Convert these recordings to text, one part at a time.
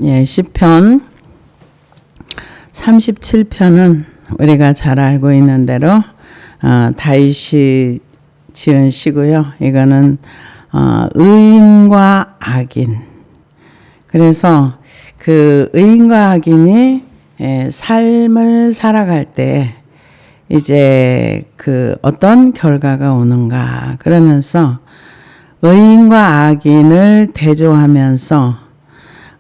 예, 시편 37편은 우리가 잘 알고 있는 대로 다윗이 지은 시고요. 이거는 의인과 악인. 그래서 그 의인과 악인이 삶을 살아갈 때 이제 그 어떤 결과가 오는가 그러면서 의인과 악인을 대조하면서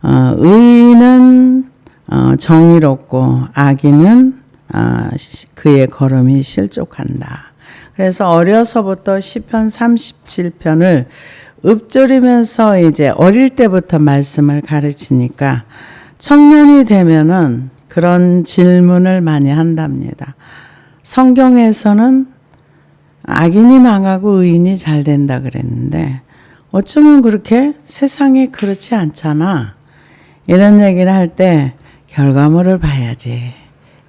의인은 정의롭고 악인은 그의 걸음이 실족한다. 그래서 어려서부터 시편 37편을 읊조리면서 이제 어릴 때부터 말씀을 가르치니까 청년이 되면은 그런 질문을 많이 한답니다. 성경에서는 악인이 망하고 의인이 잘 된다 그랬는데 어쩌면 그렇게 세상이 그렇지 않잖아. 이런 얘기를 할 때 결과물을 봐야지.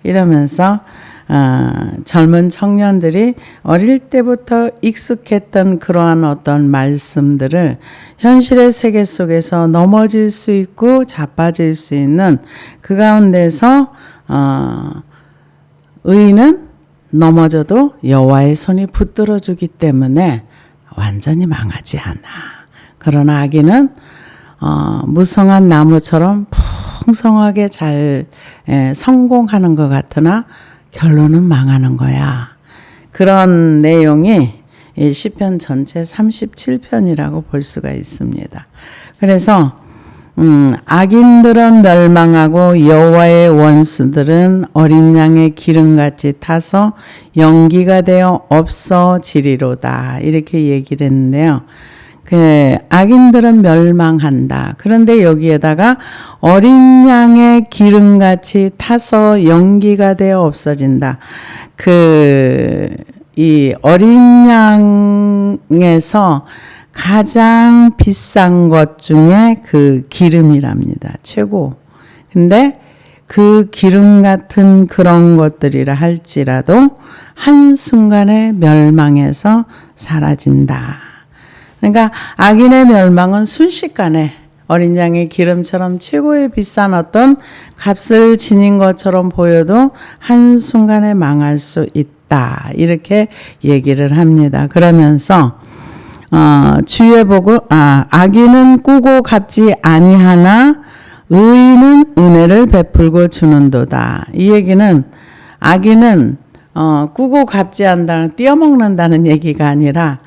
이러면서 젊은 청년들이 어릴 때부터 익숙했던 그러한 어떤 말씀들을 현실의 세계 속에서 넘어질 수 있고 자빠질 수 있는 그 가운데서 의인은 넘어져도 여호와의 손이 붙들어 주기 때문에 완전히 망하지 않아. 그러나 악인은 무성한 나무처럼 풍성하게 잘 성공하는 것 같으나 결론은 망하는 거야. 그런 내용이 이 시편 전체 37편이라고 볼 수가 있습니다. 그래서 악인들은 멸망하고 여호와의 원수들은 어린 양의 기름같이 타서 연기가 되어 없어지리로다. 이렇게 얘기를 했는데요. 악인들은 멸망한다. 그런데 여기에다가 어린 양의 기름같이 타서 연기가 되어 없어진다. 이 어린 양에서 가장 비싼 것 중에 그 기름이랍니다. 최고. 근데 그 기름 같은 그런 것들이라 할지라도 한순간에 멸망해서 사라진다. 그러니까 악인의 멸망은 순식간에 어린 양의 기름처럼 최고의 비싼 어떤 값을 지닌 것처럼 보여도 한순간에 망할 수 있다. 이렇게 얘기를 합니다. 그러면서 주의 복을 악인은 꾸고 갚지 아니하나 의인은 은혜를 베풀고 주는도다. 이 얘기는 악인은 꾸고 갚지 않는다는 띄어먹는다는 얘기가 아니라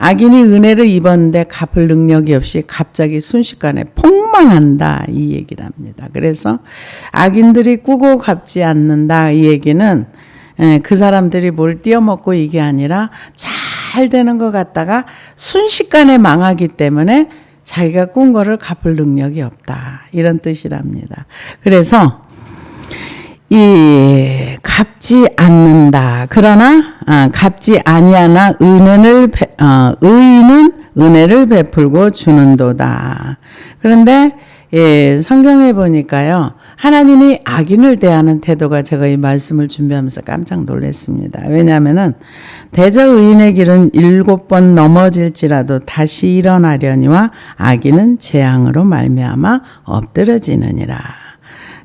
악인이 은혜를 입었는데 갚을 능력이 없이 갑자기 순식간에 폭망한다. 이 얘기를 합니다. 그래서 악인들이 꾸고 갚지 않는다. 이 얘기는 그 사람들이 뭘 띄어먹고 이게 아니라 잘 되는 것 같다가 순식간에 망하기 때문에 자기가 꾼 거를 갚을 능력이 없다. 이런 뜻이랍니다. 그래서 이 갚지 않는다. 그러나 갚지 아니하나 의인은 은혜를 베풀고 주는도다. 그런데 성경에 보니까요. 하나님이 악인을 대하는 태도가 제가 이 말씀을 준비하면서 깜짝 놀랐습니다. 왜냐하면은 대저 의인의 길은 7번 넘어질지라도 다시 일어나려니와 악인은 재앙으로 말미암아 엎드러지느니라.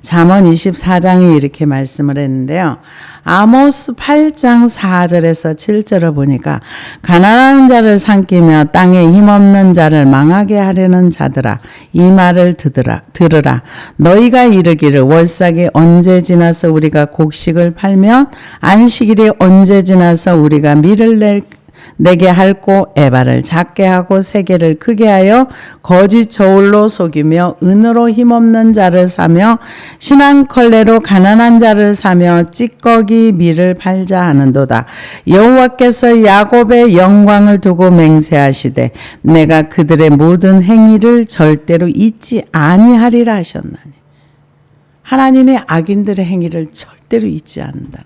잠언 24장이 이렇게 말씀을 했는데요. 아모스 8장 4절에서 7절을 보니까 가난한 자를 삼키며 땅에 힘없는 자를 망하게 하려는 자들아 이 말을 들으라. 너희가 이르기를 월삭이 언제 지나서 우리가 곡식을 팔며 안식일이 언제 지나서 우리가 밀을 내게 할고 에바를 작게 하고 세계를 크게 하여 거짓 저울로 속이며 은으로 힘없는 자를 사며 신한컬레로 가난한 자를 사며 찌꺼기 밀을 팔자 하는도다. 여호와께서 야곱의 영광을 두고 맹세하시되 내가 그들의 모든 행위를 절대로 잊지 아니하리라 하셨나니. 하나님의 악인들의 행위를 절대로 잊지 않는다.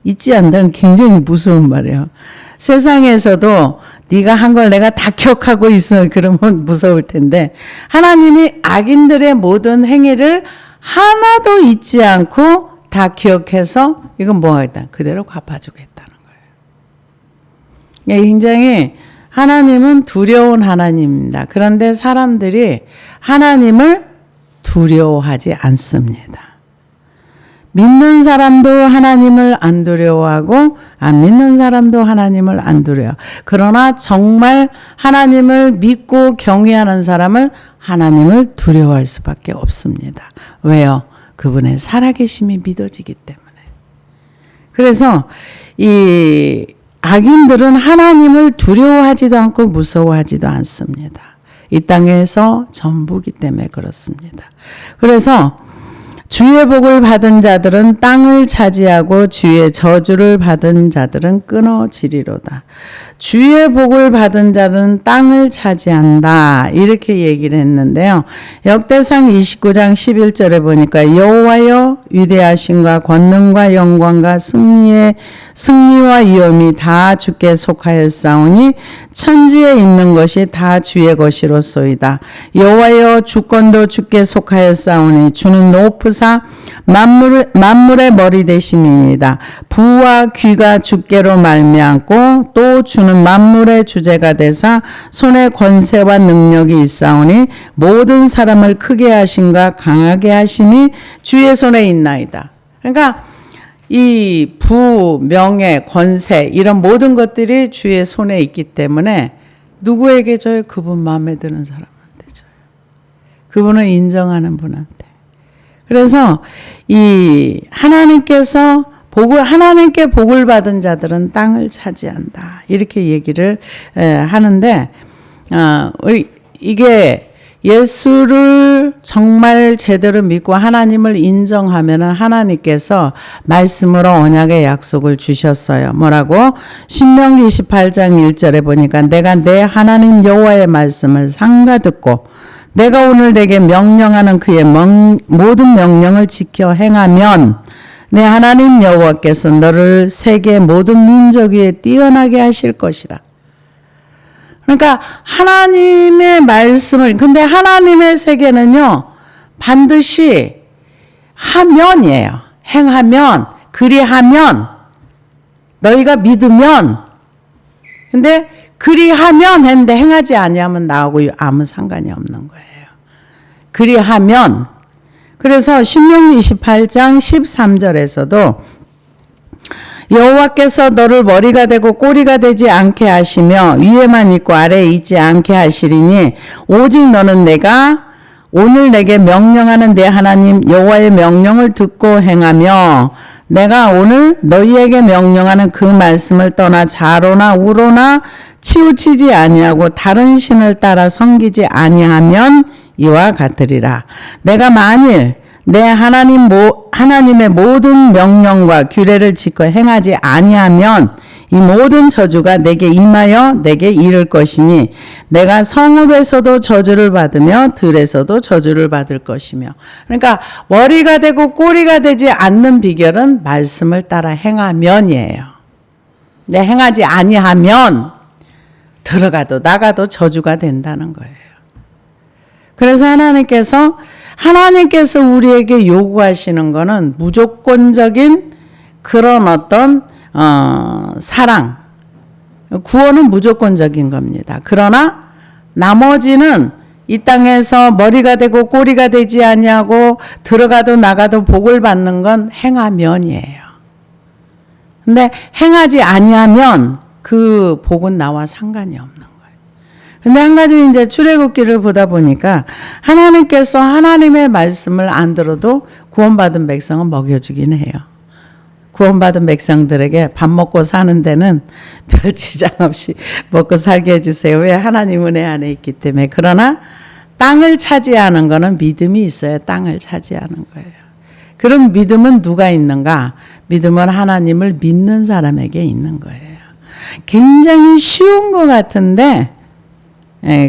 잊지 않는다는 굉장히 무서운 말이에요. 세상에서도 네가 한 걸 내가 다 기억하고 있어 그러면 무서울 텐데 하나님이 악인들의 모든 행위를 하나도 잊지 않고 다 기억해서 이건 뭐 하겠다. 그대로 갚아주겠다는 거예요. 굉장히 하나님은 두려운 하나님입니다. 그런데 사람들이 하나님을 두려워하지 않습니다. 믿는 사람도 하나님을 안 두려워하고 안 믿는 사람도 하나님을 안 두려워. 그러나 정말 하나님을 믿고 경외하는 사람을 하나님을 두려워할 수밖에 없습니다. 왜요? 그분의 살아계심이 믿어지기 때문에. 그래서 이 악인들은 하나님을 두려워하지도 않고 무서워하지도 않습니다. 이 땅에서 전부기 때문에 그렇습니다. 그래서 주의 복을 받은 자들은 땅을 차지하고 주의 저주를 받은 자들은 끊어지리로다. 주의 복을 받은 자는 땅을 차지한다. 이렇게 얘기를 했는데요. 역대상 29장 11절에 보니까 여호와여 위대하심과 권능과 영광과 승리와 위엄이 다 주께 속하였사오니 천지에 있는 것이 다 주의 것이로소이다. 여호와여 주권도 주께 속하였사오니 주는 높으사 만물의 머리 되심입니다. 부와 귀가 주께로 말미암고 또 주는 만물의 주제가 되사 손에 권세와 능력이 있사오니 모든 사람을 크게 하심과 강하게 하심이 주의 손에 있나이다. 그러니까 이 부, 명예, 권세 이런 모든 것들이 주의 손에 있기 때문에 누구에게 줘요? 그분 마음에 드는 사람한테 줘요. 그분을 인정하는 분한테. 그래서 이 하나님께 복을 받은 자들은 땅을 차지한다. 이렇게 얘기를 하는데 이게 예수를 정말 제대로 믿고 하나님을 인정하면 하나님께서 말씀으로 언약의 약속을 주셨어요. 뭐라고? 신명기 28장 1절에 보니까 내가 내 하나님 여호와의 말씀을 삼가 듣고 내가 오늘 내게 명령하는 그의 모든 명령을 지켜 행하면 내 하나님 여호와께서 너를 세계 모든 민족 위에 뛰어나게 하실 것이라. 그러니까 하나님의 말씀을, 근데 하나님의 세계는요, 반드시 하면이에요. 행하면, 그리하면, 너희가 믿으면. 근데 그리하면 했는데 행하지 아니하면 나하고 아무 상관이 없는 거예요. 그리하면. 그래서 신명기 28장 13절에서도 여호와께서 너를 머리가 되고 꼬리가 되지 않게 하시며 위에만 있고 아래에 있지 않게 하시리니 오직 너는 내가 오늘 내게 명령하는 내 하나님 여호와의 명령을 듣고 행하며 내가 오늘 너희에게 명령하는 그 말씀을 떠나 좌로나 우로나 치우치지 아니하고 다른 신을 따라 섬기지 아니하면 이와 같으리라. 내가 만일 내 하나님의 모든 명령과 규례를 지켜 행하지 아니하면 이 모든 저주가 내게 임하여 내게 이를 것이니 내가 성읍에서도 저주를 받으며 들에서도 저주를 받을 것이며. 그러니까 머리가 되고 꼬리가 되지 않는 비결은 말씀을 따라 행하면이에요. 내 행하지 아니하면 들어가도 나가도 저주가 된다는 거예요. 그래서 하나님께서 우리에게 요구하시는 거는 무조건적인 그런 어떤 사랑, 구원은 무조건적인 겁니다. 그러나 나머지는 이 땅에서 머리가 되고 꼬리가 되지 아니하고 들어가도 나가도 복을 받는 건 행하면이에요. 근데 행하지 아니하면 그 복은 나와 상관이 없는 거예요. 근데 한 가지 이제 출애굽기를 보다 보니까 하나님께서 하나님의 말씀을 안 들어도 구원받은 백성은 먹여주긴 해요. 구원받은 백성들에게 밥 먹고 사는 데는 별 지장 없이 먹고 살게 해주세요. 왜? 하나님 은혜 안에 있기 때문에. 그러나 땅을 차지하는 거는 믿음이 있어야 땅을 차지하는 거예요. 그런 믿음은 누가 있는가? 믿음은 하나님을 믿는 사람에게 있는 거예요. 굉장히 쉬운 것 같은데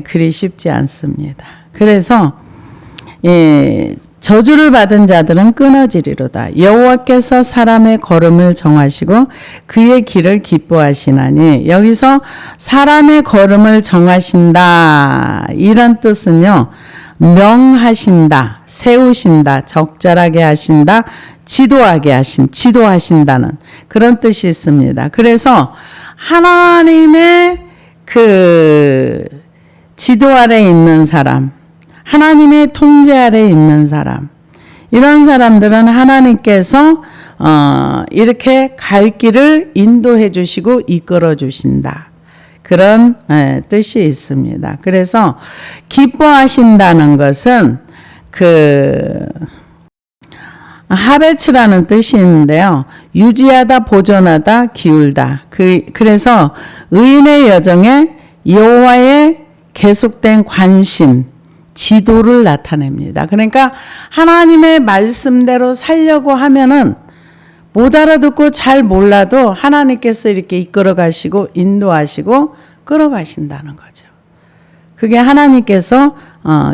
그리 쉽지 않습니다. 그래서 저주를 받은 자들은 끊어지리로다. 여호와께서 사람의 걸음을 정하시고 그의 길을 기뻐하시나니 여기서 사람의 걸음을 정하신다. 이런 뜻은요. 명하신다, 세우신다, 적절하게 하신다, 지도하신다는 그런 뜻이 있습니다. 그래서 하나님의 그 지도 아래 있는 사람, 하나님의 통제 아래 있는 사람, 이런 사람들은 하나님께서 이렇게 갈 길을 인도해 주시고 이끌어 주신다. 그런 뜻이 있습니다. 그래서 기뻐하신다는 것은 하베츠라는 뜻이 있는데요. 유지하다, 보존하다, 기울다. 그래서 의인의 여정에 여호와의 계속된 관심, 지도를 나타냅니다. 그러니까 하나님의 말씀대로 살려고 하면은 못 알아듣고 잘 몰라도 하나님께서 이렇게 이끌어 가시고 인도하시고 끌어가신다는 거죠. 그게 하나님께서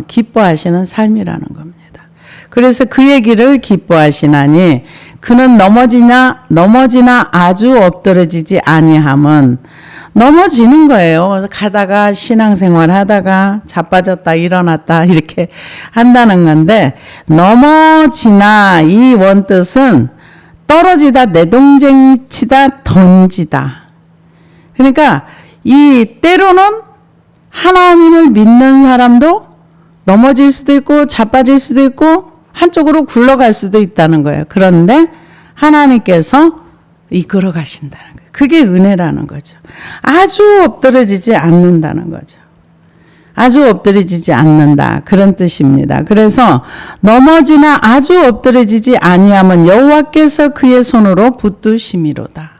기뻐하시는 삶이라는 겁니다. 그래서 그의 길을 기뻐하시나니 그는 넘어지나 아주 엎드러지지 아니함은 넘어지는 거예요. 가다가 신앙생활 하다가 자빠졌다 일어났다 이렇게 한다는 건데, 넘어지나 이 원뜻은 떨어지다, 내동쟁치다, 던지다. 그러니까 이 때로는 하나님을 믿는 사람도 넘어질 수도 있고 자빠질 수도 있고 한쪽으로 굴러갈 수도 있다는 거예요. 그런데 하나님께서 이끌어 가신다는 거예요. 그게 은혜라는 거죠. 아주 엎드러지지 않는다는 거죠. 아주 엎드러지지 않는다. 그런 뜻입니다. 그래서 넘어지나 아주 엎드러지지 아니하면 여호와께서 그의 손으로 붙드심이로다.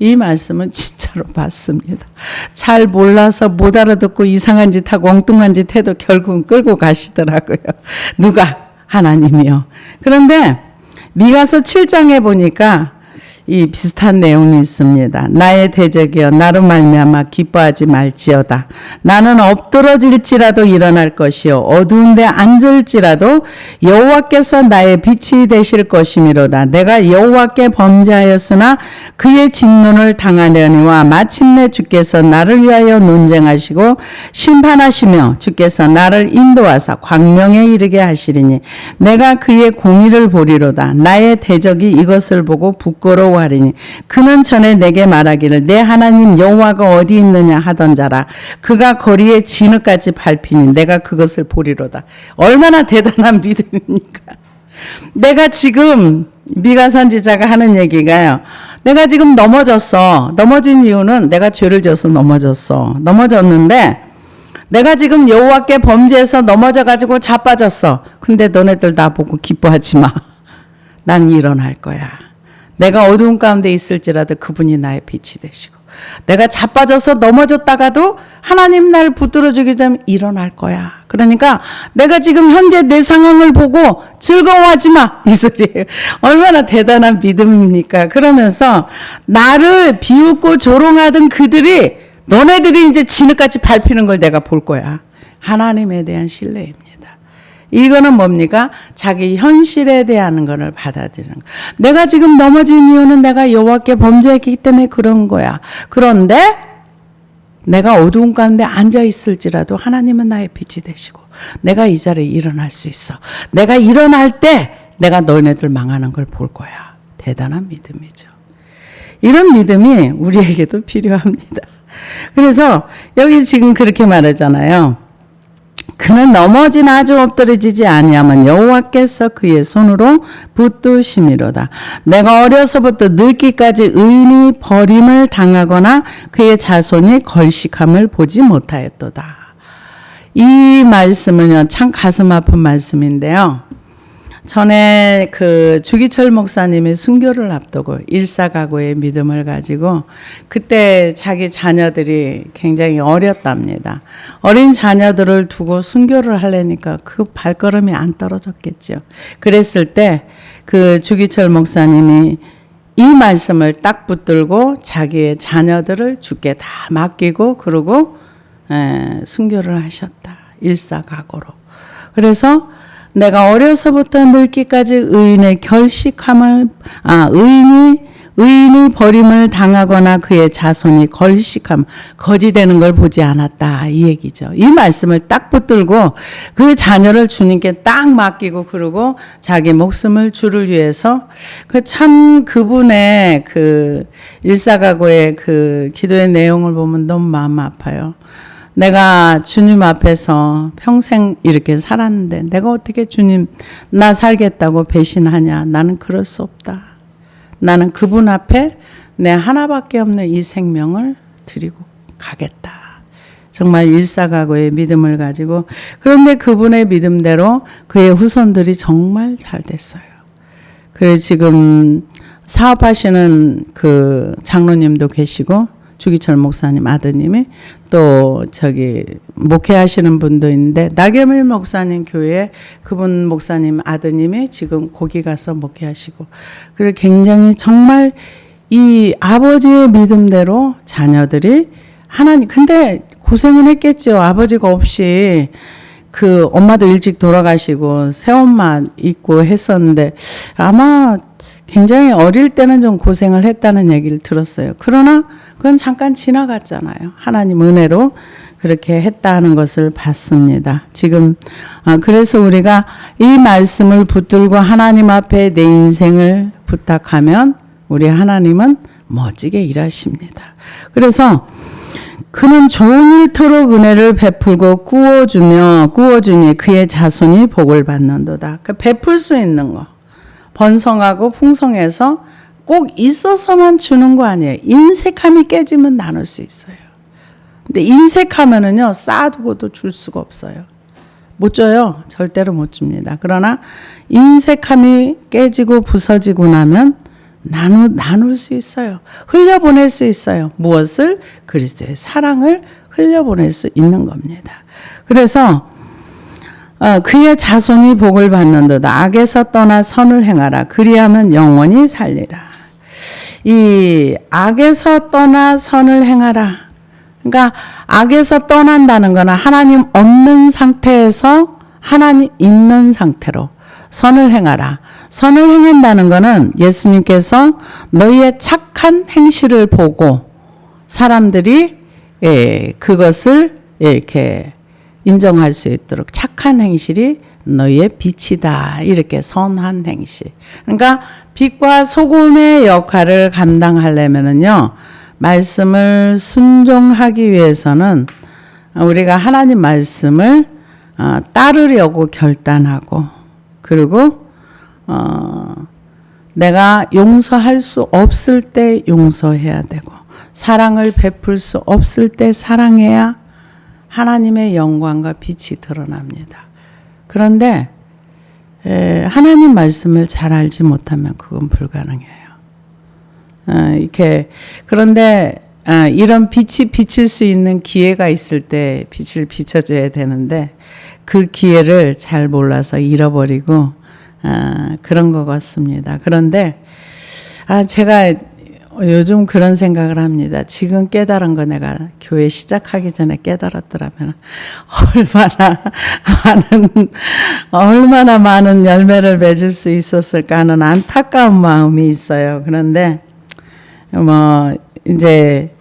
이 말씀은 진짜로 맞습니다. 잘 몰라서 못 알아듣고 이상한 짓 하고 엉뚱한 짓 해도 결국은 끌고 가시더라고요. 누가? 하나님이요. 그런데 미가서 7장에 보니까 이 비슷한 내용이 있습니다. 나의 대적이여 나로 말미암아 기뻐하지 말지어다. 나는 엎드러질지라도 일어날 것이요 어두운 데 앉을지라도 여호와께서 나의 빛이 되실 것이미로다. 내가 여호와께 범죄하였으나 그의 진노를 당하려니와 마침내 주께서 나를 위하여 논쟁하시고 심판하시며 주께서 나를 인도하사 광명에 이르게 하시리니 내가 그의 공의를 보리로다. 나의 대적이 이것을 보고 부끄러워 하리니 그는 전에 내게 말하기를 내 하나님 여호와가 어디 있느냐 하던 자라. 그가 거리에 진흙같이 밟히니 내가 그것을 보리로다. 얼마나 대단한 믿음입니까? 내가 지금 미가 선지자가 하는 얘기가요. 내가 지금 넘어졌어. 넘어진 이유는 내가 죄를 져서 넘어졌어. 넘어졌는데 내가 지금 여호와께 범죄해서 넘어져 가지고 자빠졌어. 근데 너네들 나보고 기뻐하지 마. 난 일어날 거야. 내가 어두운 가운데 있을지라도 그분이 나의 빛이 되시고 내가 자빠져서 넘어졌다가도 하나님 날 붙들어주기 되면 일어날 거야. 그러니까 내가 지금 현재 내 상황을 보고 즐거워하지 마. 이 소리예요. 얼마나 대단한 믿음입니까? 그러면서 나를 비웃고 조롱하던 그들이 너네들이 이제 진흙같이 밟히는 걸 내가 볼 거야. 하나님에 대한 신뢰입니다. 이거는 뭡니까? 자기 현실에 대한 것을 받아들이는 거야. 내가 지금 넘어진 이유는 내가 여호와께 범죄했기 때문에 그런 거야. 그런데 내가 어두운 가운데 앉아 있을지라도 하나님은 나의 빛이 되시고 내가 이 자리에 일어날 수 있어. 내가 일어날 때 내가 너네들 망하는 걸 볼 거야. 대단한 믿음이죠. 이런 믿음이 우리에게도 필요합니다. 그래서 여기 지금 그렇게 말하잖아요. 그는 넘어지나 아주 엎드러지지 아니하면 여호와께서 그의 손으로 붙드심이로다. 내가 어려서부터 늙기까지 의인이 버림을 당하거나 그의 자손이 걸식함을 보지 못하였도다. 이 말씀은요, 참 가슴 아픈 말씀인데요. 전에 그 주기철 목사님이 순교를 앞두고 일사각오의 믿음을 가지고 그때 자기 자녀들이 굉장히 어렸답니다. 어린 자녀들을 두고 순교를 하려니까 그 발걸음이 안 떨어졌겠죠. 그랬을 때 그 주기철 목사님이 이 말씀을 딱 붙들고 자기의 자녀들을 주께 다 맡기고 그러고 순교를 하셨다. 일사각오로. 그래서 내가 어려서부터 늙기까지 의인의 결식함을 의인이 버림을 당하거나 그의 자손이 걸식함 거지되는 걸 보지 않았다 이 얘기죠. 이 말씀을 딱 붙들고 그 자녀를 주님께 딱 맡기고 그러고 자기 목숨을 주를 위해서 참 그분의 그 일사각오의 그 기도의 내용을 보면 너무 마음 아파요. 내가 주님 앞에서 평생 이렇게 살았는데 내가 어떻게 주님 나 살겠다고 배신하냐. 나는 그럴 수 없다. 나는 그분 앞에 내 하나밖에 없는 이 생명을 드리고 가겠다. 정말 일사각오의 믿음을 가지고 그런데 그분의 믿음대로 그의 후손들이 정말 잘 됐어요. 그래서 지금 사업하시는 그 장로님도 계시고 주기철 목사님 아드님이 또 저기 목회하시는 분도 있는데 나겸일 목사님 교회에 그분 목사님 아드님이 지금 거기 가서 목회하시고 그리고 굉장히 정말 이 아버지의 믿음대로 자녀들이 하나님 근데 고생은 했겠죠. 아버지가 없이 그 엄마도 일찍 돌아가시고 새엄마 있고 했었는데 아마 굉장히 어릴 때는 좀 고생을 했다는 얘기를 들었어요. 그러나 그건 잠깐 지나갔잖아요. 하나님 은혜로 그렇게 했다는 것을 봤습니다. 지금 그래서 우리가 이 말씀을 붙들고 하나님 앞에 내 인생을 부탁하면 우리 하나님은 멋지게 일하십니다. 그래서 그는 종일토록 은혜를 베풀고 꾸어주니 그의 자손이 복을 받는도다. 그러니까 베풀 수 있는 거. 번성하고 풍성해서 꼭 있어서만 주는 거 아니에요. 인색함이 깨지면 나눌 수 있어요. 근데 인색하면은요, 쌓아두고도 줄 수가 없어요. 못 줘요. 절대로 못 줍니다. 그러나 인색함이 깨지고 부서지고 나면 나눌 수 있어요. 흘려보낼 수 있어요. 무엇을? 그리스도의 사랑을 흘려보낼 수 있는 겁니다. 그래서 그의 자손이 복을 받는도다. 악에서 떠나 선을 행하라. 그리하면 영원히 살리라. 이 악에서 떠나 선을 행하라. 그러니까 악에서 떠난다는 거는 하나님 없는 상태에서 하나님 있는 상태로 선을 행하라. 선을 행한다는 것은 예수님께서 너희의 착한 행실을 보고 사람들이 그것을 이렇게 인정할 수 있도록 착한 행실이 너희의 빛이다. 이렇게 선한 행실. 그러니까 빛과 소금의 역할을 감당하려면은요, 말씀을 순종하기 위해서는 우리가 하나님 말씀을 따르려고 결단하고, 그리고 내가 용서할 수 없을 때 용서해야 되고, 사랑을 베풀 수 없을 때 사랑해야 하나님의 영광과 빛이 드러납니다. 그런데 하나님 말씀을 잘 알지 못하면 그건 불가능해요. 그런데 이런 빛이 비칠 수 있는 기회가 있을 때 빛을 비춰줘야 되는데 그 기회를 잘 몰라서 잃어버리고 그런 것 같습니다. 그런데 제가 요즘 그런 생각을 합니다. 지금 깨달은 거 내가 교회 시작하기 전에 깨달았더라면 얼마나 많은 열매를 맺을 수 있었을까 하는 안타까운 마음이 있어요. 그런데 이제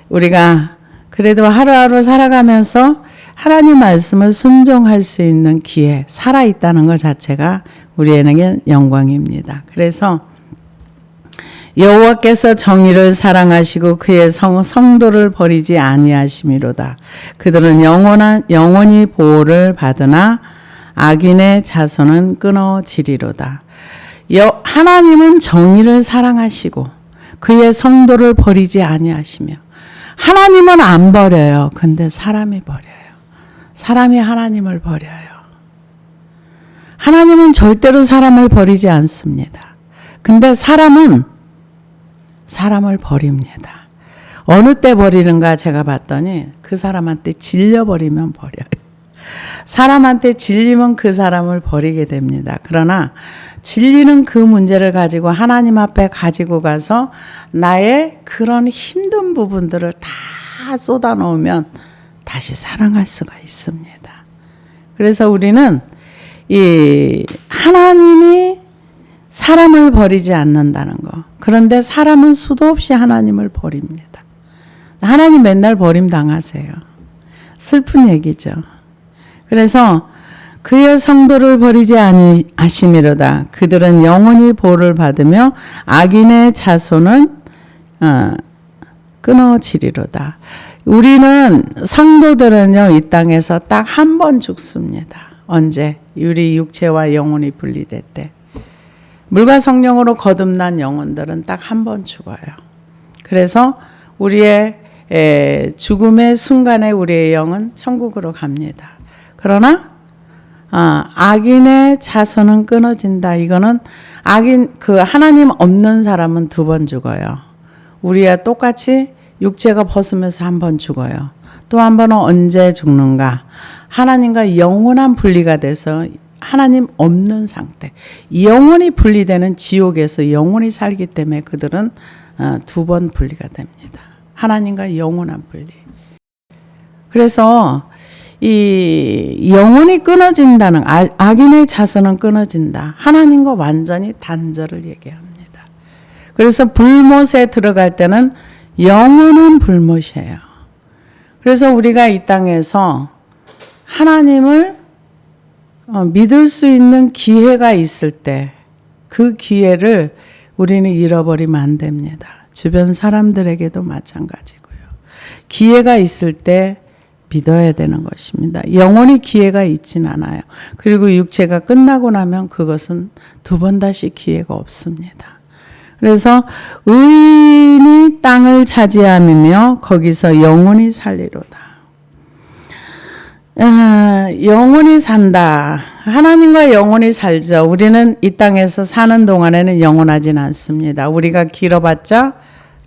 우리가 그래도 하루하루 살아가면서 하나님 말씀을 순종할 수 있는 기회, 살아있다는 것 자체가 우리에게 영광입니다. 그래서 여호와께서 정의를 사랑하시고 그의 성도를 버리지 아니하심이로다. 그들은 영원히 보호를 받으나 악인의 자손은 끊어지리로다. 하나님은 정의를 사랑하시고 그의 성도를 버리지 아니하시며 하나님은 안 버려요. 근데 사람이 버려요. 사람이 하나님을 버려요. 하나님은 절대로 사람을 버리지 않습니다. 근데 사람은 사람을 버립니다. 어느 때 버리는가 제가 봤더니 그 사람한테 질려버리면 버려요. 사람한테 질리면 그 사람을 버리게 됩니다. 그러나 질리는 그 문제를 가지고 하나님 앞에 가지고 가서 나의 그런 힘든 부분들을 다 쏟아놓으면 다시 사랑할 수가 있습니다. 그래서 우리는 이 하나님이 사람을 버리지 않는다는 거. 그런데 사람은 수도 없이 하나님을 버립니다. 하나님 맨날 버림당하세요. 슬픈 얘기죠. 그래서 그의 성도를 버리지 아니하심이로다. 그들은 영원히 보호를 받으며 악인의 자손은 끊어지리로다. 우리는 성도들은요, 이 땅에서 딱 한 번 죽습니다. 언제? 우리 육체와 영혼이 분리될 때. 물과 성령으로 거듭난 영혼들은 딱 한 번 죽어요. 그래서 우리의 죽음의 순간에 우리의 영은 천국으로 갑니다. 그러나 악인의 자손은 끊어진다. 이거는 하나님 없는 사람은 2번 죽어요. 우리와 똑같이 육체가 벗으면서 한 번 죽어요. 또 한 번은 언제 죽는가? 하나님과 영원한 분리가 돼서 하나님 없는 상태. 영원히 분리되는 지옥에서 영원히 살기 때문에 그들은 2번 분리가 됩니다. 하나님과 영원한 분리. 그래서 이 영혼이 끊어진다는 악인의 자손은 끊어진다. 하나님과 완전히 단절을 얘기합니다. 그래서 불못에 들어갈 때는 영원한 불못이에요. 그래서 우리가 이 땅에서 하나님을 믿을 수 있는 기회가 있을 때 그 기회를 우리는 잃어버리면 안 됩니다. 주변 사람들에게도 마찬가지고요. 기회가 있을 때 믿어야 되는 것입니다. 영원히 기회가 있진 않아요. 그리고 육체가 끝나고 나면 그것은 2번 다시 기회가 없습니다. 그래서 의인이 땅을 차지하며 거기서 영원히 살리로다. 영원히 산다. 하나님과 영원히 살죠. 우리는 이 땅에서 사는 동안에는 영원하진 않습니다. 우리가 길어봤자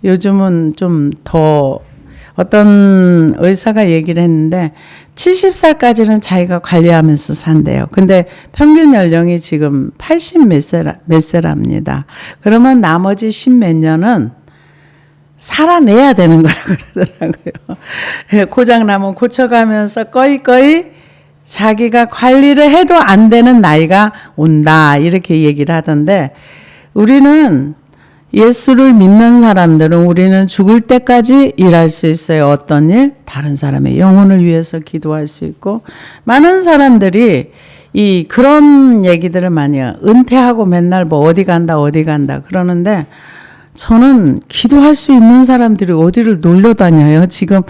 요즘은 좀 더 어떤 의사가 얘기를 했는데 70살까지는 자기가 관리하면서 산대요. 근데 평균 연령이 지금 80 몇 세랍니다. 그러면 나머지 10 몇 년은 살아내야 되는 거라고 그러더라고요. 고장나면 고쳐가면서 꺼이꺼이 자기가 관리를 해도 안 되는 나이가 온다. 이렇게 얘기를 하던데 우리는 예수를 믿는 사람들은 우리는 죽을 때까지 일할 수 있어요. 어떤 일? 다른 사람의 영혼을 위해서 기도할 수 있고 많은 사람들이 그런 얘기들을 많이 해요. 은퇴하고 맨날 뭐 어디 간다 그러는데 저는 기도할 수 있는 사람들이 어디를 놀러 다녀요. 지금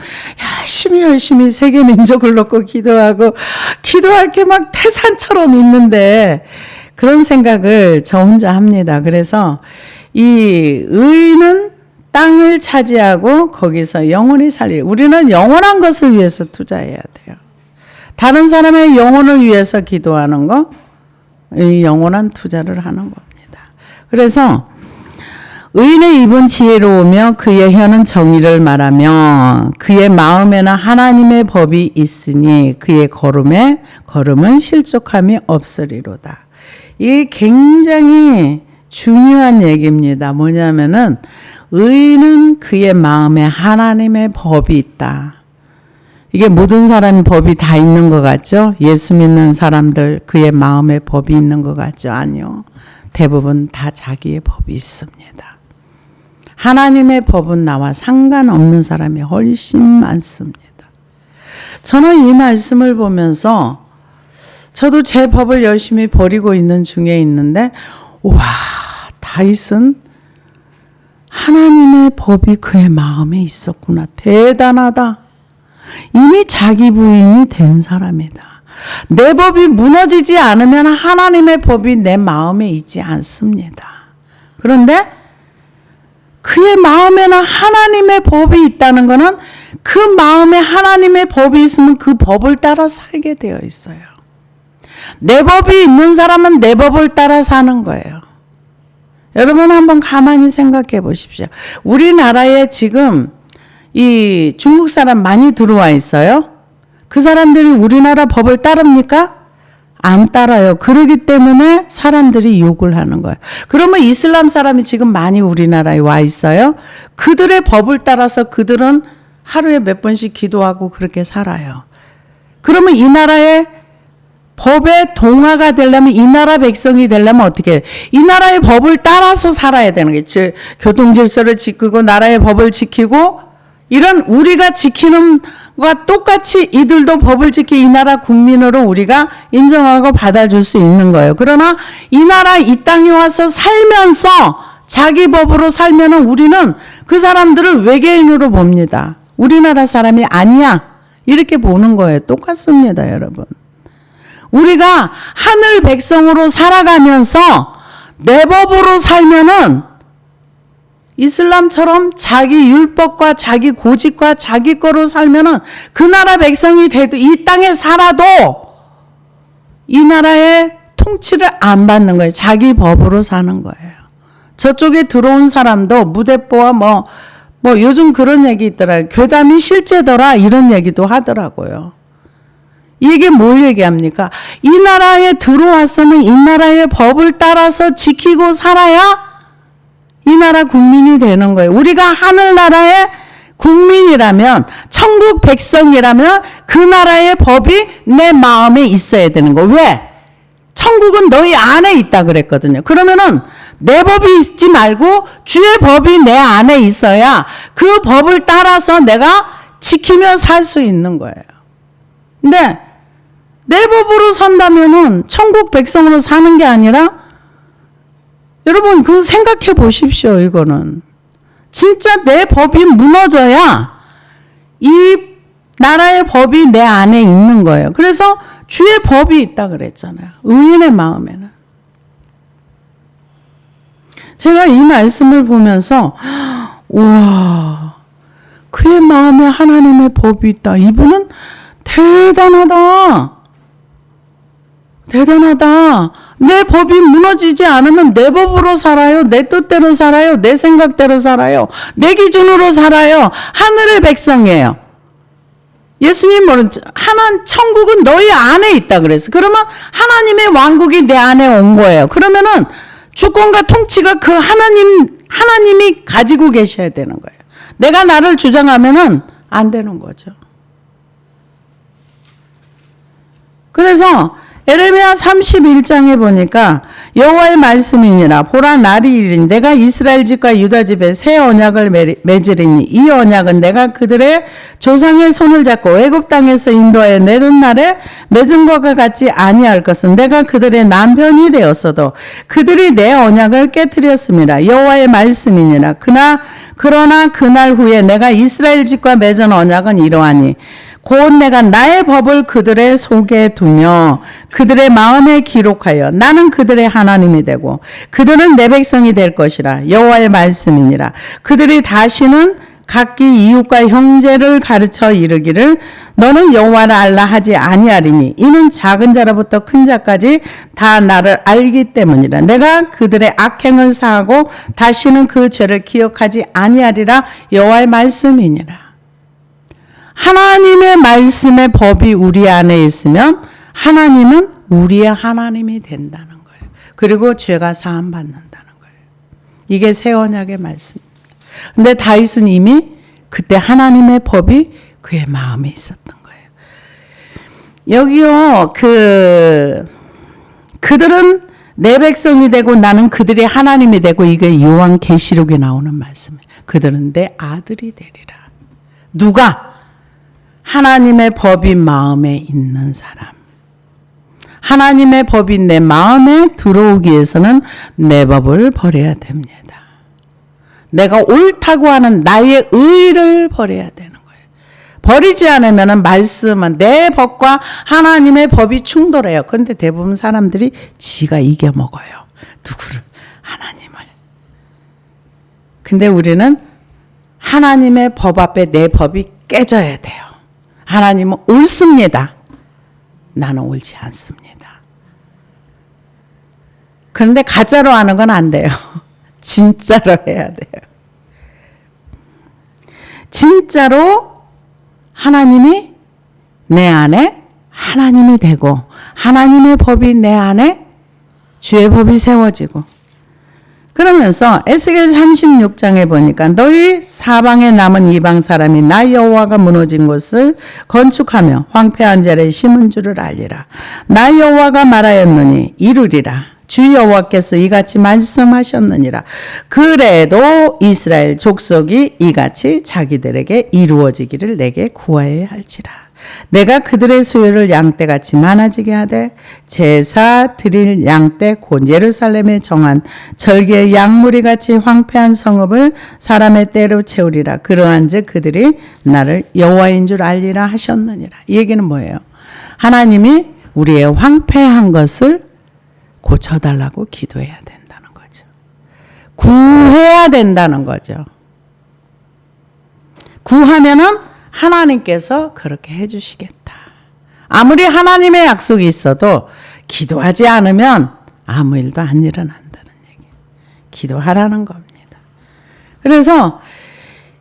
열심히 세계 민족을 놓고 기도하고 기도할 게 막 태산처럼 있는데 그런 생각을 저 혼자 합니다. 그래서 이 의인은 땅을 차지하고 거기서 영원히 살리. 우리는 영원한 것을 위해서 투자해야 돼요. 다른 사람의 영혼을 위해서 기도하는 거, 이 영원한 투자를 하는 겁니다. 그래서 의인의 입은 지혜로우며 그의 혀는 정의를 말하며 그의 마음에는 하나님의 법이 있으니 그의 걸음은 실족함이 없으리로다. 이게 굉장히 중요한 얘기입니다. 뭐냐면은 의인은 그의 마음에 하나님의 법이 있다. 이게 모든 사람의 법이 다 있는 것 같죠? 예수 믿는 사람들 그의 마음에 법이 있는 것 같죠? 아니요. 대부분 다 자기의 법이 있습니다. 하나님의 법은 나와 상관없는 사람이 훨씬 많습니다. 저는 이 말씀을 보면서 저도 제 법을 열심히 버리고 있는 중에 있는데 와, 다윗은 하나님의 법이 그의 마음에 있었구나. 대단하다. 이미 자기 부인이 된 사람이다. 내 법이 무너지지 않으면 하나님의 법이 내 마음에 있지 않습니다. 그런데 그의 마음에는 하나님의 법이 있다는 것은 그 마음에 하나님의 법이 있으면 그 법을 따라 살게 되어 있어요. 내 법이 있는 사람은 내 법을 따라 사는 거예요. 여러분 한번 가만히 생각해 보십시오. 우리나라에 지금 이 중국 사람 많이 들어와 있어요. 그 사람들이 우리나라 법을 따릅니까? 안 따라요. 그러기 때문에 사람들이 욕을 하는 거예요. 그러면 이슬람 사람이 지금 많이 우리나라에 와 있어요. 그들의 법을 따라서 그들은 하루에 몇 번씩 기도하고 그렇게 살아요. 그러면 이 나라의 법의 동화가 되려면 이 나라 백성이 되려면 어떻게 해요? 이 나라의 법을 따라서 살아야 되는 거예요. 즉 교통 질서를 지키고 나라의 법을 지키고 이런 우리가 지키는 것과 똑같이 이들도 법을 지키 이 나라 국민으로 우리가 인정하고 받아줄 수 있는 거예요. 그러나 이 나라 이 땅에 와서 살면서 자기 법으로 살면은 우리는 그 사람들을 외계인으로 봅니다. 우리나라 사람이 아니야. 이렇게 보는 거예요. 똑같습니다, 여러분. 우리가 하늘 백성으로 살아가면서 내 법으로 살면은 이슬람처럼 자기 율법과 자기 고집과 자기 거로 살면은 그 나라 백성이 돼도 이 땅에 살아도 이 나라의 통치를 안 받는 거예요. 자기 법으로 사는 거예요. 저쪽에 들어온 사람도 무대뽀와 뭐 요즘 그런 얘기 있더라고요. 괴담이 실제더라 이런 얘기도 하더라고요. 이게 뭘 얘기합니까? 이 나라에 들어왔으면 이 나라의 법을 따라서 지키고 살아야 이 나라 국민이 되는 거예요. 우리가 하늘나라의 국민이라면, 천국 백성이라면 그 나라의 법이 내 마음에 있어야 되는 거예요. 왜? 천국은 너희 안에 있다 그랬거든요. 그러면은 내 법이 있지 말고 주의 법이 내 안에 있어야 그 법을 따라서 내가 지키며 살 수 있는 거예요. 근데 내 법으로 산다면은 천국 백성으로 사는 게 아니라 여러분 그거 생각해 보십시오. 이거는 진짜 내 법이 무너져야 이 나라의 법이 내 안에 있는 거예요. 그래서 주의 법이 있다 그랬잖아요. 의인의 마음에는. 제가 이 말씀을 보면서 우와, 그의 마음에 하나님의 법이 있다. 이분은 대단하다. 대단하다. 내 법이 무너지지 않으면 내 법으로 살아요. 내 뜻대로 살아요. 내 생각대로 살아요. 내 기준으로 살아요. 하늘의 백성이에요. 예수님은 천국은 너희 안에 있다 그랬어요. 그러면 하나님의 왕국이 내 안에 온 거예요. 그러면은 주권과 통치가 그 하나님이 가지고 계셔야 되는 거예요. 내가 나를 주장하면은 안 되는 거죠. 그래서 에레미야 31장에 보니까 여호와의 말씀이니라. 보라 날이 이르니 내가 이스라엘 집과 유다 집에 새 언약을 맺으리니 이 언약은 내가 그들의 조상의 손을 잡고 애굽 땅에서 인도하여 내던 날에 맺은 것과 같지 아니할 것은 내가 그들의 남편이 되었어도 그들이 내 언약을 깨뜨렸습니다. 여호와의 말씀이니라. 그러나 그날 후에 내가 이스라엘 집과 맺은 언약은 이러하니 곧 내가 나의 법을 그들의 속에 두며 그들의 마음에 기록하여 나는 그들의 하나님이 되고 그들은 내 백성이 될 것이라. 여호와의 말씀이니라. 그들이 다시는 각기 이웃과 형제를 가르쳐 이르기를 너는 여호와를 알라 하지 아니하리니 이는 작은 자로부터 큰 자까지 다 나를 알기 때문이라. 내가 그들의 악행을 사하고 다시는 그 죄를 기억하지 아니하리라. 여호와의 말씀이니라. 하나님의 말씀의 법이 우리 안에 있으면 하나님은 우리의 하나님이 된다는 거예요. 그리고 죄가 사함 받는다는 거예요. 이게 새 언약의 말씀입니다. 근데 다윗은 이미 그때 하나님의 법이 그의 마음에 있었던 거예요. 여기요, 그들은 내 백성이 되고 나는 그들의 하나님이 되고 이게 요한계시록에 나오는 말씀이에요. 그들은 내 아들이 되리라. 누가? 하나님의 법이 마음에 있는 사람. 하나님의 법이 내 마음에 들어오기 위해서는 내 법을 버려야 됩니다. 내가 옳다고 하는 나의 의를 버려야 되는 거예요. 버리지 않으면 말씀은 내 법과 하나님의 법이 충돌해요. 그런데 대부분 사람들이 지가 이겨먹어요. 누구를? 하나님을. 근데 우리는 하나님의 법 앞에 내 법이 깨져야 돼요. 하나님은 옳습니다. 나는 옳지 않습니다. 그런데 가짜로 하는 건 안 돼요. 진짜로 해야 돼요. 진짜로 하나님이 내 안에 하나님이 되고 하나님의 법이 내 안에 주의 법이 세워지고 그러면서 에스겔 36장에 보니까 너희 사방에 남은 이방 사람이 나 여호와가 무너진 곳을 건축하며 황폐한 자리에 심은 줄을 알리라. 나 여호와가 말하였느니 이루리라. 주 여호와께서 이같이 말씀하셨느니라. 그래도 이스라엘 족속이 이같이 자기들에게 이루어지기를 내게 구하여야 할지라. 내가 그들의 수요를 양떼같이 많아지게 하되 제사 드릴 양떼 곧 예루살렘에 정한 절기의 양무리같이 황폐한 성읍을 사람의 때로 채우리라. 그러한즉 그들이 나를 여호와인 줄 알리라 하셨느니라. 이 얘기는 뭐예요? 하나님이 우리의 황폐한 것을 고쳐달라고 기도해야 된다는 거죠. 구해야 된다는 거죠. 구하면은 하나님께서 그렇게 해주시겠다. 아무리 하나님의 약속이 있어도 기도하지 않으면 아무 일도 안 일어난다는 얘기. 기도하라는 겁니다. 그래서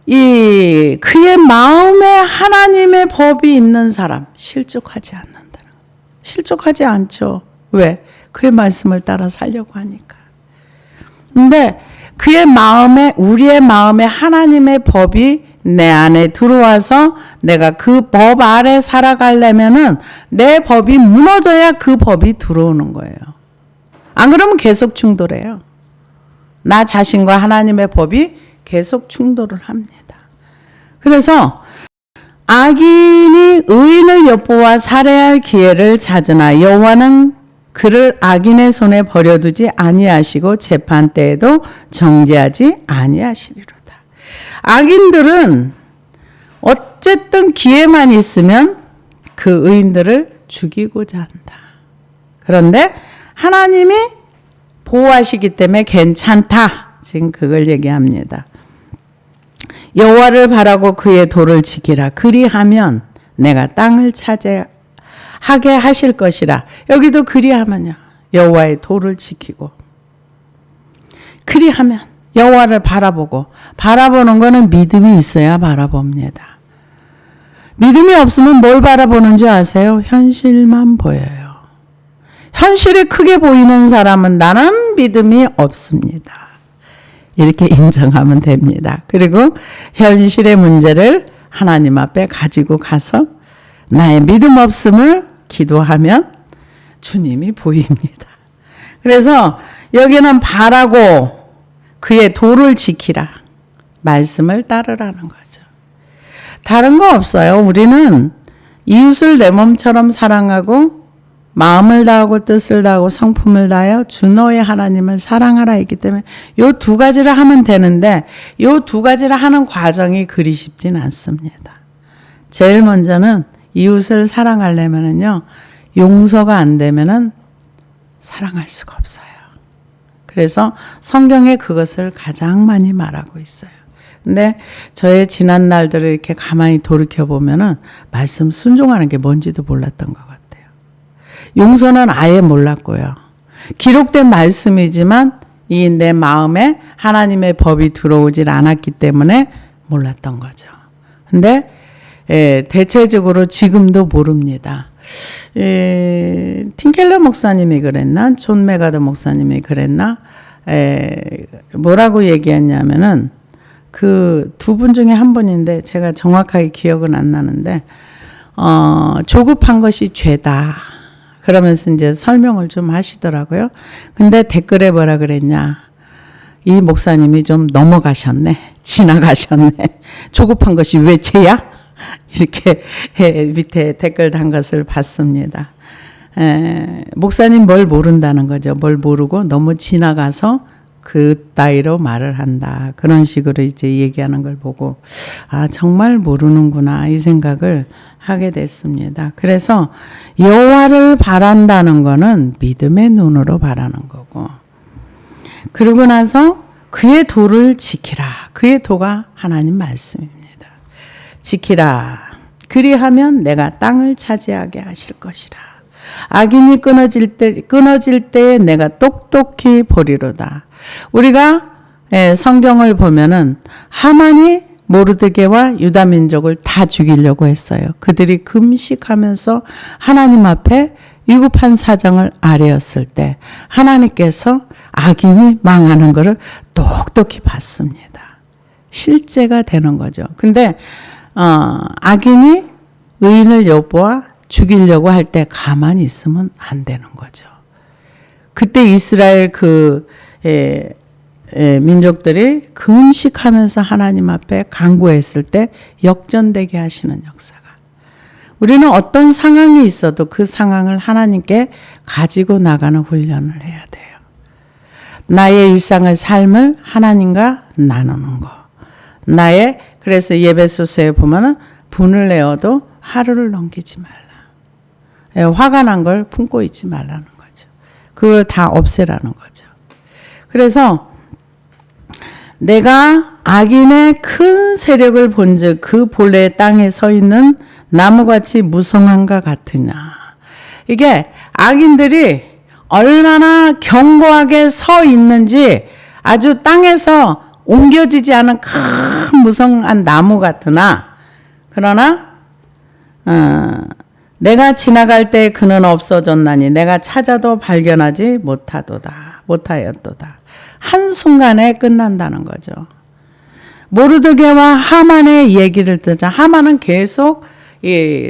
그의 마음에 하나님의 법이 있는 사람 실족하지 않는다는 거예요. 실족하지 않죠. 왜? 그의 말씀을 따라 살려고 하니까. 근데 우리의 마음에 하나님의 법이 내 안에 들어와서 내가 그 법 아래 살아가려면은 내 법이 무너져야 그 법이 들어오는 거예요. 안 그러면 계속 충돌해요. 나 자신과 하나님의 법이 계속 충돌을 합니다. 그래서 악인이 의인을 엿보아 살해할 기회를 찾으나 여호와는 그를 악인의 손에 버려두지 아니하시고 재판 때에도 정죄하지 아니하시리로다. 악인들은 어쨌든 기회만 있으면 그 의인들을 죽이고자 한다. 그런데 하나님이 보호하시기 때문에 괜찮다. 지금 그걸 얘기합니다. 여호와를 바라고 그의 도를 지키라. 그리하면 내가 땅을 차지하게 하실 것이라. 여기도 그리하면요. 여호와의 도를 지키고 그리하면 여호와를 바라보는 거는 믿음이 있어야 바라봅니다. 믿음이 없으면 뭘 바라보는 줄 아세요? 현실만 보여요. 현실이 크게 보이는 사람은 나는 믿음이 없습니다. 이렇게 인정하면 됩니다. 그리고 현실의 문제를 하나님 앞에 가지고 가서 나의 믿음 없음을 기도하면 주님이 보입니다. 그래서 여기는 바라고 그의 도를 지키라. 말씀을 따르라는 거죠. 다른 거 없어요. 우리는 이웃을 내 몸처럼 사랑하고 마음을 다하고 뜻을 다하고 성품을 다하여 주 너의 하나님을 사랑하라 했기 때문에 요 두 가지를 하면 되는데 요 두 가지를 하는 과정이 그리 쉽진 않습니다. 제일 먼저는 이웃을 사랑하려면은요. 용서가 안 되면은 사랑할 수가 없어요. 그래서 성경에 그것을 가장 많이 말하고 있어요. 근데 저의 지난 날들을 이렇게 가만히 돌이켜 보면은 말씀 순종하는 게 뭔지도 몰랐던 것 같아요. 용서는 아예 몰랐고요. 기록된 말씀이지만 이 내 마음에 하나님의 법이 들어오질 않았기 때문에 몰랐던 거죠. 근데 대체적으로 지금도 모릅니다. 틴켈러 목사님이 그랬나? 존 메가더 목사님이 그랬나? 뭐라고 얘기했냐면은 그 두 분 중에 한 분인데 제가 정확하게 기억은 안 나는데 조급한 것이 죄다. 그러면서 이제 설명을 좀 하시더라고요. 근데 댓글에 뭐라 그랬냐? 이 목사님이 좀 넘어가셨네. 지나가셨네. 조급한 것이 왜 죄야? 이렇게 밑에 댓글 단 것을 봤습니다. 목사님 뭘 모른다는 거죠. 뭘 모르고 너무 지나가서 그 따위로 말을 한다. 그런 식으로 이제 얘기하는 걸 보고 정말 모르는구나 이 생각을 하게 됐습니다. 그래서 여호와를 바란다는 거는 믿음의 눈으로 바라는 거고 그러고 나서 그의 도를 지키라. 그의 도가 하나님 말씀입니다. 지키라. 그리하면 내가 땅을 차지하게 하실 것이라. 악인이 끊어질 때에 내가 똑똑히 보리로다. 우리가 성경을 보면은 하만이 모르드게와 유다 민족을 다 죽이려고 했어요. 그들이 금식하면서 하나님 앞에 위급한 사정을 아뢰었을 때 하나님께서 악인이 망하는 것을 똑똑히 봤습니다. 실제가 되는 거죠. 근데 악인이 의인을 엿보아 죽이려고 할 때 가만히 있으면 안 되는 거죠. 그때 이스라엘 민족들이 금식하면서 하나님 앞에 간구했을 때 역전되게 하시는 역사가 우리는 어떤 상황이 있어도 그 상황을 하나님께 가지고 나가는 훈련을 해야 돼요. 나의 일상을 삶을 하나님과 나누는 거. 그래서 예배소서에 보면은 분을 내어도 하루를 넘기지 말라. 화가 난 걸 품고 있지 말라는 거죠. 그걸 다 없애라는 거죠. 그래서 내가 악인의 큰 세력을 본즉 그 본래 땅에 서 있는 나무같이 무성한가 같으냐. 이게 악인들이 얼마나 견고하게 서 있는지 아주 땅에서 옮겨지지 않은 큰 무성한 나무 같으나 그러나 내가 지나갈 때 그는 없어졌나니 내가 찾아도 발견하지 못하였도다. 한순간에 끝난다는 거죠. 모르드게와 하만의 얘기를 듣자 하만은 계속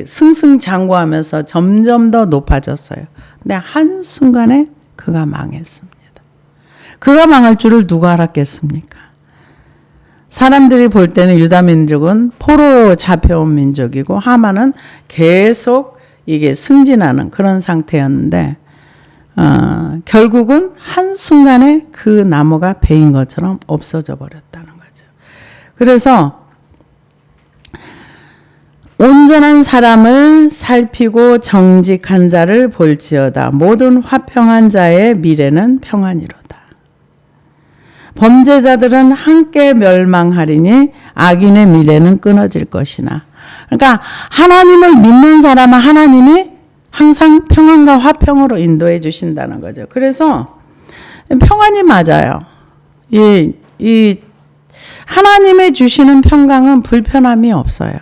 승승장구하면서 점점 더 높아졌어요. 근데 한순간에 그가 망했습니다. 그가 망할 줄을 누가 알았겠습니까? 사람들이 볼 때는 유다 민족은 포로로 잡혀온 민족이고 하만은 계속 이게 승진하는 그런 상태였는데 결국은 한순간에 그 나무가 베인 것처럼 없어져 버렸다는 거죠. 그래서 온전한 사람을 살피고 정직한 자를 볼지어다. 모든 화평한 자의 미래는 평안이로다. 범죄자들은 함께 멸망하리니 악인의 미래는 끊어질 것이나. 그러니까 하나님을 믿는 사람은 하나님이 항상 평안과 화평으로 인도해 주신다는 거죠. 그래서 평안이 맞아요. 이 하나님의 주시는 평강은 불편함이 없어요.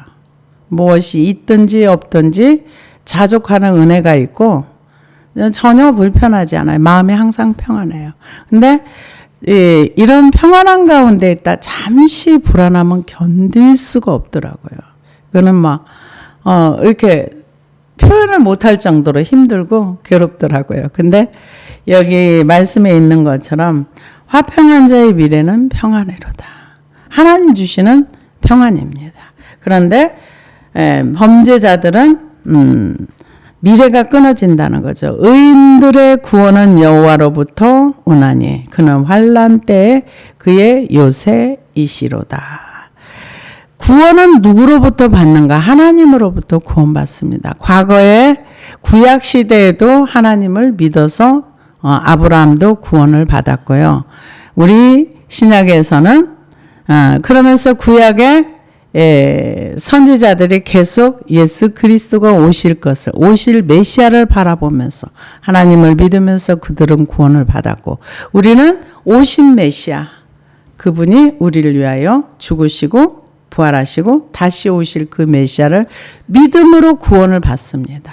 무엇이 있든지 없든지 자족하는 은혜가 있고 전혀 불편하지 않아요. 마음이 항상 평안해요. 근데 이런 평안한 가운데 있다 잠시 불안함은 견딜 수가 없더라고요. 그거는 막 이렇게 표현을 못할 정도로 힘들고 괴롭더라고요. 근데 여기 말씀에 있는 것처럼 화평한 자의 미래는 평안이로다. 하나님 주시는 평안입니다. 그런데 범죄자들은 미래가 끊어진다는 거죠. 의인들의 구원은 여호와로부터 오나니 그는 환난 때에 그의 요새이시로다. 구원은 누구로부터 받는가? 하나님으로부터 구원받습니다. 과거에 구약 시대에도 하나님을 믿어서 아브라함도 구원을 받았고요. 우리 신약에서는 그러면서 구약에 선지자들이 계속 예수 그리스도가 오실 메시아를 바라보면서 하나님을 믿으면서 그들은 구원을 받았고 우리는 오신 메시아 그분이 우리를 위하여 죽으시고 부활하시고 다시 오실 그 메시아를 믿음으로 구원을 받습니다.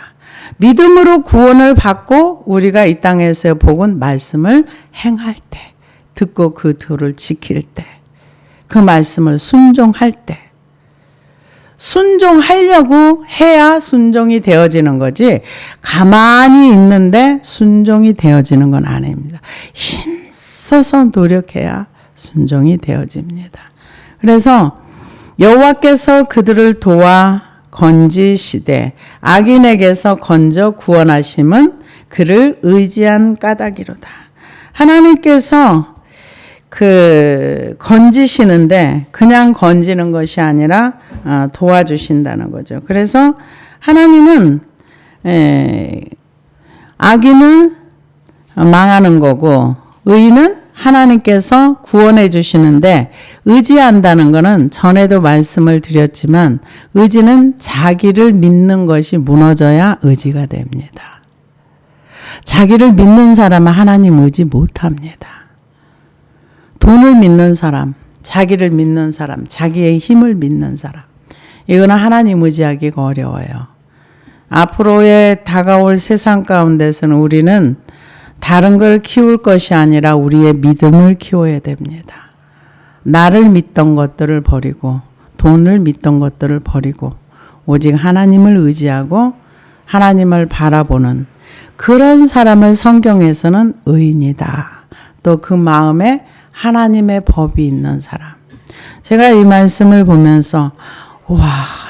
믿음으로 구원을 받고 우리가 이 땅에서의 복은 말씀을 행할 때 듣고 그 도를 지킬 때 그 말씀을 순종할 때 순종하려고 해야 순종이 되어지는 거지 가만히 있는데 순종이 되어지는 건 아닙니다. 힘써서 노력해야 순종이 되어집니다. 그래서 여호와께서 그들을 도와 건지시되 악인에게서 건져 구원하심은 그를 의지한 까닭이로다. 하나님께서 건지시는데 그냥 건지는 것이 아니라 도와주신다는 거죠. 그래서 하나님은 악인은 망하는 거고 의인은 하나님께서 구원해 주시는데 의지한다는 것은 전에도 말씀을 드렸지만 의지는 자기를 믿는 것이 무너져야 의지가 됩니다. 자기를 믿는 사람은 하나님 의지 못합니다. 돈을 믿는 사람, 자기를 믿는 사람, 자기의 힘을 믿는 사람. 이거는 하나님 의지하기가 어려워요. 앞으로의 다가올 세상 가운데서는 우리는 다른 걸 키울 것이 아니라 우리의 믿음을 키워야 됩니다. 나를 믿던 것들을 버리고 돈을 믿던 것들을 버리고 오직 하나님을 의지하고 하나님을 바라보는 그런 사람을 성경에서는 의인이다. 또 그 마음에 하나님의 법이 있는 사람. 제가 이 말씀을 보면서 와,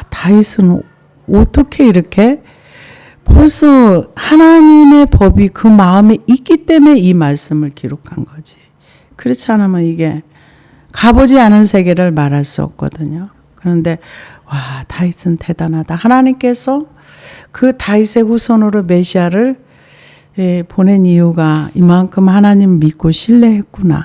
다윗은 어떻게 이렇게 벌써 하나님의 법이 그 마음에 있기 때문에 이 말씀을 기록한 거지. 그렇지 않으면 이게 가보지 않은 세계를 말할 수 없거든요. 그런데 와, 다윗은 대단하다. 하나님께서 그 다윗의 후손으로 메시아를 보낸 이유가 이만큼 하나님 믿고 신뢰했구나.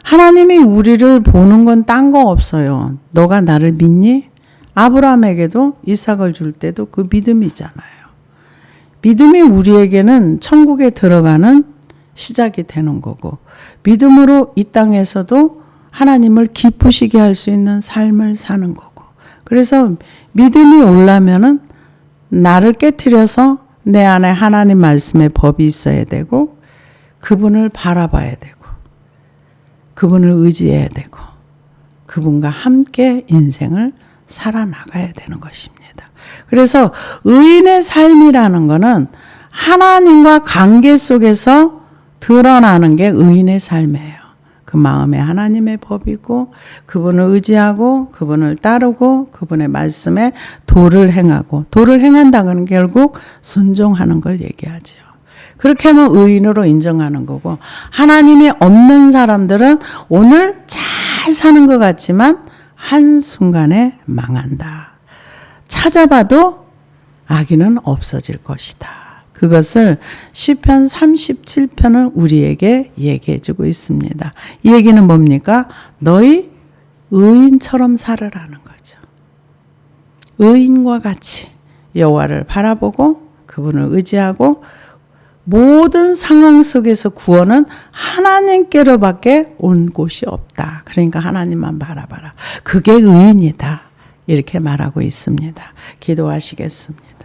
하나님이 우리를 보는 건 딴 거 없어요. 너가 나를 믿니? 아브라함에게도 이삭을 줄 때도 그 믿음이잖아요. 믿음이 우리에게는 천국에 들어가는 시작이 되는 거고, 믿음으로 이 땅에서도 하나님을 기쁘시게 할 수 있는 삶을 사는 거고. 그래서 믿음이 오려면은 나를 깨트려서 내 안에 하나님 말씀의 법이 있어야 되고, 그분을 바라봐야 되고, 그분을 의지해야 되고, 그분과 함께 인생을 살아나가야 되는 것입니다. 그래서 의인의 삶이라는 것은 하나님과 관계 속에서 드러나는 게 의인의 삶이에요. 그 마음에 하나님의 법이고, 그분을 의지하고, 그분을 따르고, 그분의 말씀에 도를 행하고, 도를 행한다는 건 결국 순종하는 걸 얘기하죠. 그렇게 하면 의인으로 인정하는 거고, 하나님이 없는 사람들은 오늘 잘 사는 것 같지만 한순간에 망한다. 찾아봐도 악인은 없어질 것이다. 그것을 시편 37편은 우리에게 얘기해 주고 있습니다. 이 얘기는 뭡니까? 너희 의인처럼 살으라는 거죠. 의인과 같이 여호와를 바라보고 그분을 의지하고 모든 상황 속에서 구원은 하나님께로밖에 온 곳이 없다. 그러니까 하나님만 바라봐라. 그게 의인이다. 이렇게 말하고 있습니다. 기도하시겠습니다.